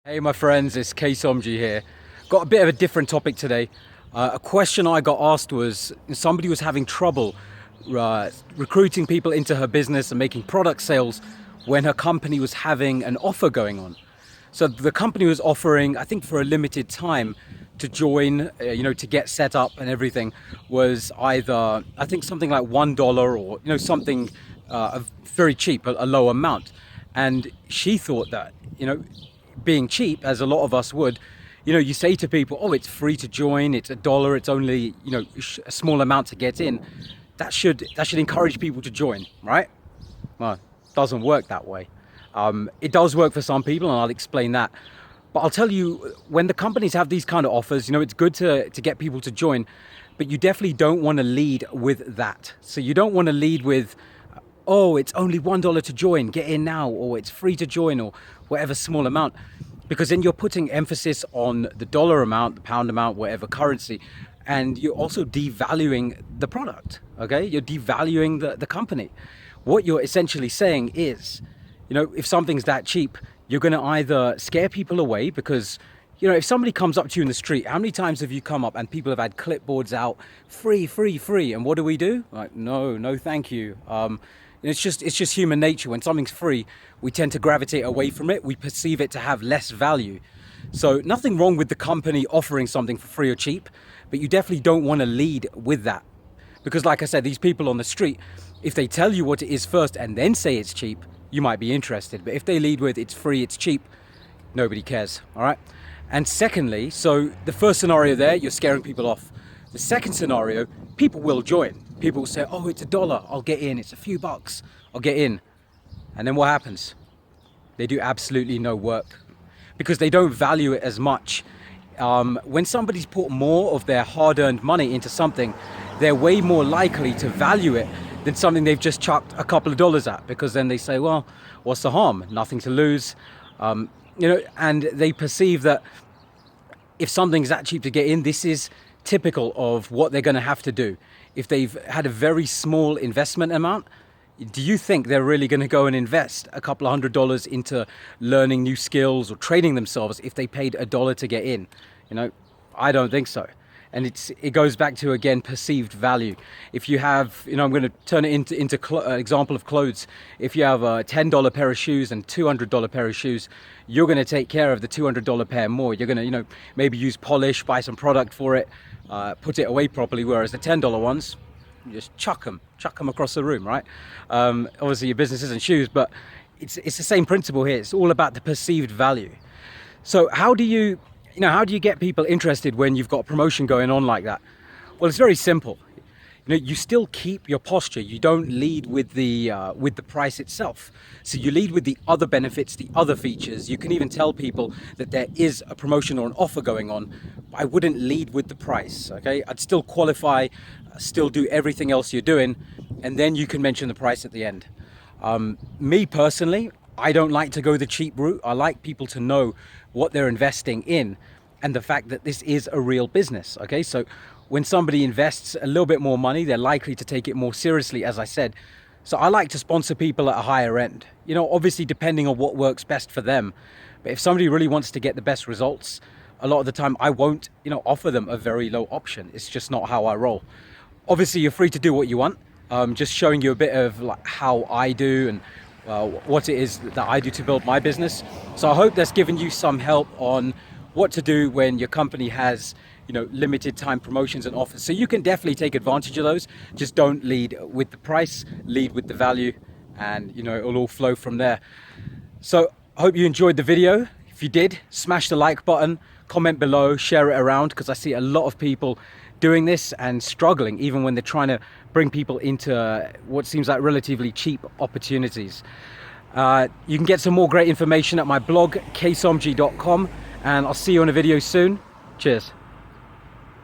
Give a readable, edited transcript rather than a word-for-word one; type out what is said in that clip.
Hey my friends, it's Somji here. Got a bit of a different topic today. A question I got asked was, somebody was having trouble recruiting people into her business and making product sales when her company was having an offer going on. So the company was offering, I think for a limited time, to join, to get set up and everything, was either, I think something like $1 or, something very cheap, a low amount. And she thought that, being cheap, as a lot of us would, you say to people, oh, it's free to join, it's $1, it's only, a small amount to get in. That should encourage people to join, right? Well, it doesn't work that way. It does work for some people, and I'll explain that. But I'll tell you, when the companies have these kind of offers, it's good to get people to join, but you definitely don't want to lead with that. So you don't want to lead with, oh, it's only $1 to join, get in now, or it's free to join, or whatever small amount, because then you're putting emphasis on the dollar amount, the pound amount, whatever currency, and you're also devaluing the product, okay? You're devaluing the company. What you're essentially saying is, if something's that cheap, you're going to either scare people away because, if somebody comes up to you in the street, how many times have you come up and people have had clipboards out, free, free, free, and what do? Like, no, thank you. It's just human nature. When something's free, we tend to gravitate away from it. We perceive it to have less value. So nothing wrong with the company offering something for free or cheap, but you definitely don't want to lead with that. Because like I said, these people on the street, if they tell you what it is first and then say it's cheap, you might be interested. But if they lead with it's free, it's cheap, nobody cares, all right? And secondly, so the first scenario there, you're scaring people off. The second scenario, people will join. People will say, oh, it's $1, I'll get in. It's a few bucks, I'll get in. And then what happens? They do absolutely no work because they don't value it as much. When somebody's put more of their hard-earned money into something, they're way more likely to value it than something they've just chucked a couple of dollars at, because then they say, well, what's the harm? Nothing to lose. And they perceive that if something's that cheap to get in, this is typical of what they're going to have to do. If they've had a very small investment amount, do you think they're really going to go and invest a couple of $100 into learning new skills or training themselves if they paid $1 to get in? I don't think so. And it goes back to, again, perceived value. If you have, I'm going to turn it into an example of clothes. If you have a $10 pair of shoes and $200 pair of shoes, you're going to take care of the $200 pair more. You're going to, maybe use polish, buy some product for it, put it away properly. Whereas the $10 ones, you just chuck them across the room, right? Obviously your business isn't shoes, but it's the same principle here. It's all about the perceived value. So how do you get people interested when you've got a promotion going on like that? Well, it's very simple. You still keep your posture. You don't lead with the price itself. So you lead with the other benefits, the other features. You can even tell people that there is a promotion or an offer going on. I wouldn't lead with the price, okay? I'd still qualify, still do everything else you're doing, and then you can mention the price at the end. Me personally, I don't like to go the cheap route. I like people to know what they're investing in and the fact that this is a real business, okay? So when somebody invests a little bit more money, they're likely to take it more seriously, as I said. So I like to sponsor people at a higher end, obviously depending on what works best for them. But if somebody really wants to get the best results, a lot of the time I won't, offer them a very low option. It's just not how I roll. Obviously, you're free to do what you want. Just showing you a bit of like how I do and what it is that I do to build my business. So I hope that's given you some help on what to do when your company has, limited time promotions and offers. So you can definitely take advantage of those. Just don't lead with the price, lead with the value, and it'll all flow from there. So I hope you enjoyed the video. If you did, smash the like button, comment below, share it around, because I see a lot of people doing this and struggling even when they're trying to bring people into what seems like relatively cheap opportunities. You can get some more great information at my blog, ksomji.com, and I'll see you on a video soon. Cheers.